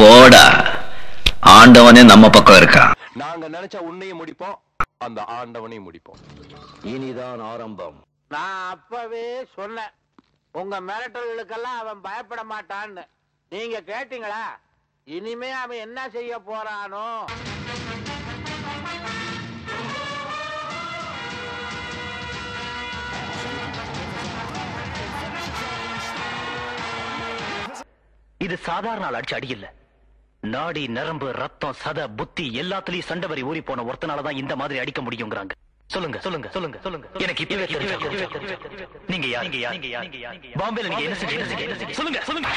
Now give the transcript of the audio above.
போடா, ஆண்டவனே நம்ம பக்கம் இருக்கான். நாங்க நினைச்சா உன்னையும் முடிப்போம், அந்த ஆண்டவனையும் முடிப்போம். இனிதான் ஆரம்பம். நான் அப்பவே சொன்னேன், உங்க மிரட்டல்களுக்கெல்லாம் அவன் பயப்பட மாட்டான்னு. நீங்க கேட்டீங்களா? இனிமே அவன் என்ன செய்ய போறானோ? இது சாதாரண அடிச்சு அடி இல்ல. நாடி, நரம்பு, ரத்தம், சத, புத்தி எல்லாத்துலயும் சண்டை வரி ஊறி போன ஒருத்தனாலதான் இந்த மாதிரி அடிக்க முடியுங்கிறாங்க. சொல்லுங்க சொல்லுங்க சொல்லுங்க சொல்லுங்க. எனக்கு இப்பவே தெரியும். நீங்க யார்? பாம்பேல நீங்க என்ன செஞ்சீங்க? சொல்லுங்க சொல்லுங்க.